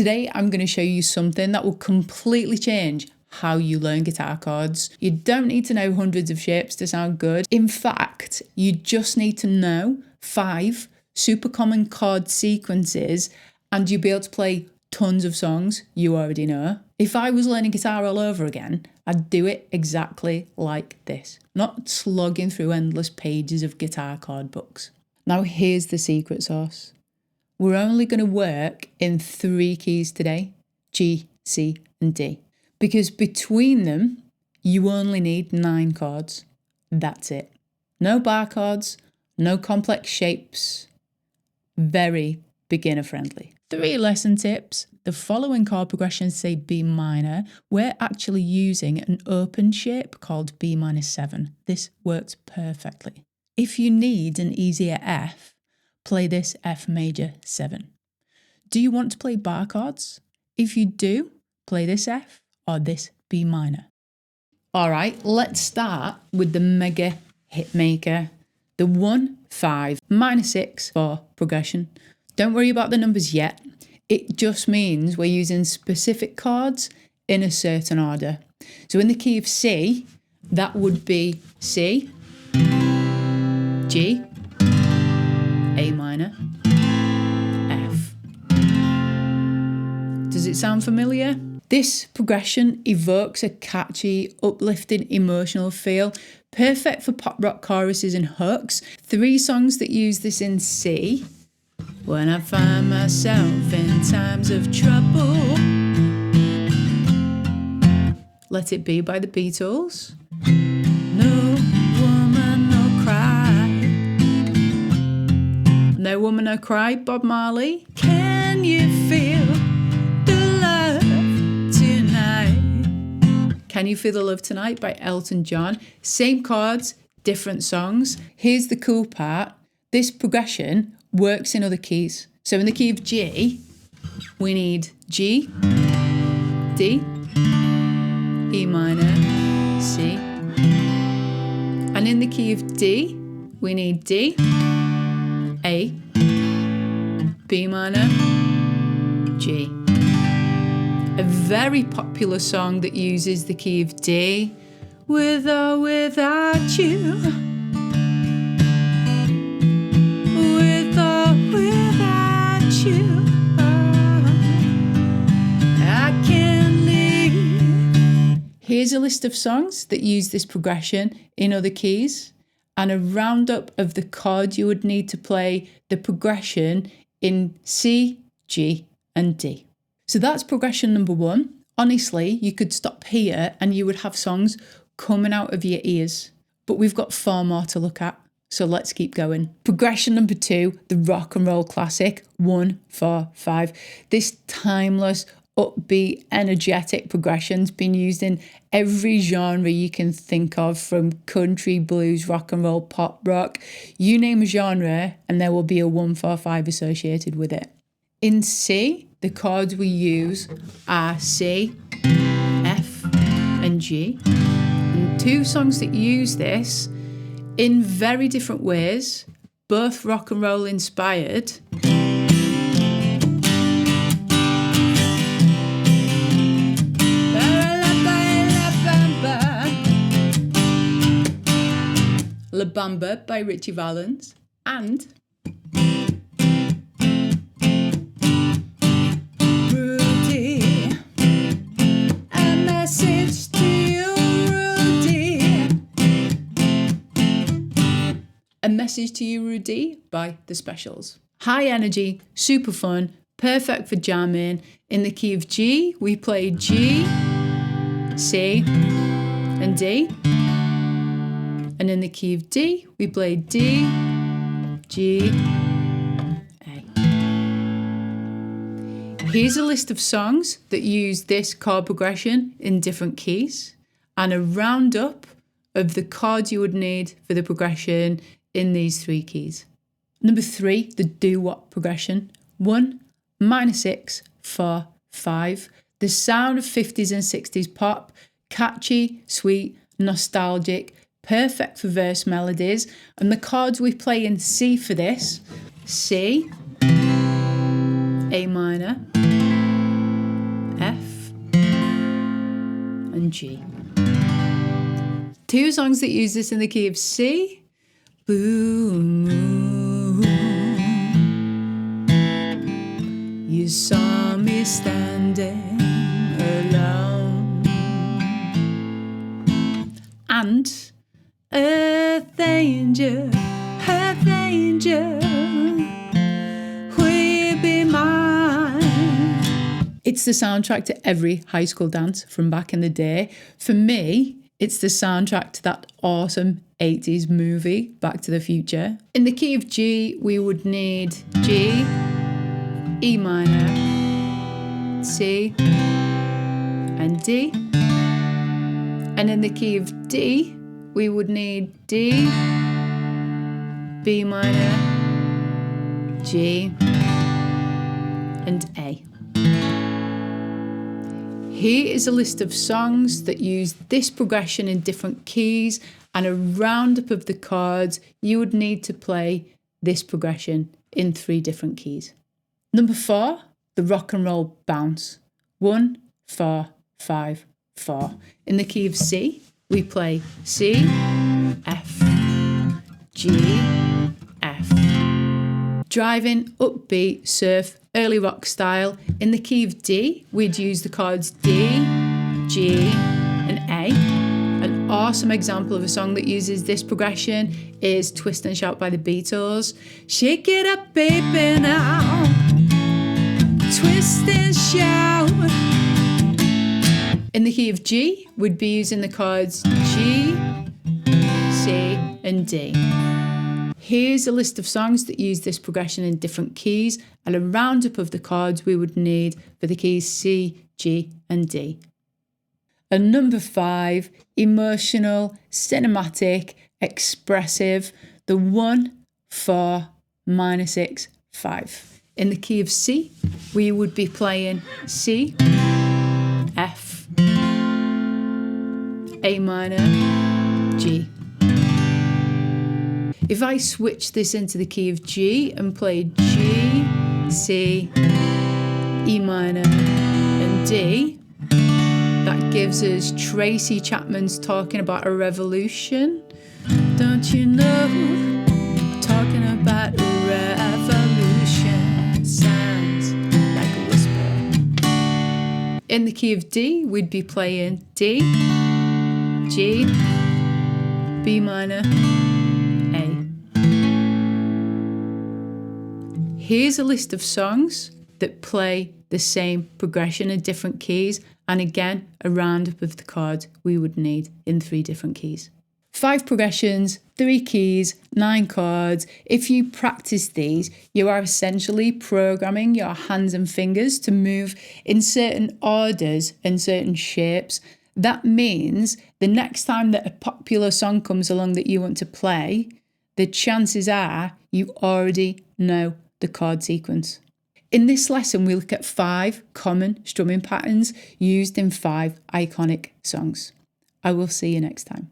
Today I'm going to show you something that will completely change how you learn guitar chords. You don't need to know hundreds of shapes to sound good. In fact, you just need to know 5 super common chord sequences and you'll be able to play tons of songs you already know. If I was learning guitar all over again, I'd do it exactly like this, not slogging through endless pages of guitar chord books. Now here's the secret sauce. We're only going to work in 3 keys today, G, C and D, because between them, you only need 9 chords. That's it. No bar chords, no complex shapes, very beginner friendly. 3 lesson tips. The following chord progressions say B minor. We're actually using an open shape called B minor 7. This works perfectly. If you need an easier F, play this F major 7. Do you want to play bar chords? If you do, play this F or this B minor. All right, let's start with the mega hit maker, the 1, 5, minor 6 for progression. Don't worry about the numbers yet. It just means we're using specific chords in a certain order. So in the key of C, that would be C, G, A minor, F. Does it sound familiar? This progression evokes a catchy, uplifting, emotional feel, perfect for pop rock choruses and hooks. 3 songs that use this in C. When I find myself in times of trouble. Let It Be by the Beatles. No Woman, No Cry. No Woman, No Cry, Bob Marley. Can you feel the love tonight? Can You Feel the Love Tonight by Elton John. Same chords, different songs. Here's the cool part. This progression works in other keys. So in the key of G, we need G, D, E minor, C. And in the key of D, we need D, A, B minor, G. A very popular song that uses the key of D, With or Without You. With or without you, I can't live. Here's a list of songs that use this progression in other keys and a roundup of the chords you would need to play the progression in C, G and D. So that's progression number 1. Honestly, you could stop here and you would have songs coming out of your ears. But we've got 4 more to look at. So let's keep going. Progression number 2, the rock and roll classic, 1, 4, 5. This timeless, upbeat, energetic progression's been used in every genre you can think of, from country, blues, rock and roll, pop, rock. You name a genre and there will be a 1, 4, 5 associated with it. In C, the chords we use are C, F and G. And 2 songs that use this in very different ways, both rock and roll inspired. La Bamba by Richie Valens and Rudy, a message to you, Rudy. A Message to You, Rudy by The Specials. High energy, super fun, perfect for jamming. In the key of G, we play G, C and D. And in the key of D, we play D, G, A. Here's a list of songs that use this chord progression in different keys and a roundup of the chords you would need for the progression in these 3 keys. Number 3, the Doo-Wop progression. 1, minor 6, 4, 5. The sound of 50s and 60s pop, catchy, sweet, nostalgic, perfect for verse melodies. And the chords we play in C for this, C, A minor, and G. Two songs that use this in the key of C. Blue moon, you saw me standing alone, and earth angel, will you be mine? It's the soundtrack to every high school dance from back in the day. For me, it's the soundtrack to that awesome 80s movie, Back to the Future. In the key of G, we would need G, E minor, C, and D. And in the key of D, we would need D, B minor, G, and A. Here is a list of songs that use this progression in different keys, and a roundup of the chords you would need to play this progression in 3 different keys. Number 4, the rock and roll bounce. 1, 4, 5, 4. In the key of C, we play C, F, G, F. Driving, upbeat, surf, early rock style. In the key of D, we'd use the chords D, G, and A. An awesome example of a song that uses this progression is Twist and Shout by the Beatles. Shake it up, baby, now. Twist and shout. In the key of G, we'd be using the chords G, C, and D. Here's a list of songs that use this progression in different keys, and a roundup of the chords we would need for the keys C, G, and D. And number 5, emotional, cinematic, expressive, the 1, 4, minor 6, 5. In the key of C, we would be playing C, F, A minor, G. If I switch this into the key of G and play G, C, E minor, and D, that gives us Tracy Chapman's Talking About a Revolution. Don't you know, talking about a revolution sounds like a whisper. In the key of D, we'd be playing D, G, B minor, A. Here's a list of songs that play the same progression in different keys, and again, a roundup of the chords we would need in 3 different keys. 5 progressions, 3 keys, 9 chords. If you practice these, you are essentially programming your hands and fingers to move in certain orders and certain shapes. That means the next time that a popular song comes along that you want to play, the chances are you already know the chord sequence. In this lesson, we look at 5 common strumming patterns used in 5 iconic songs. I will see you next time.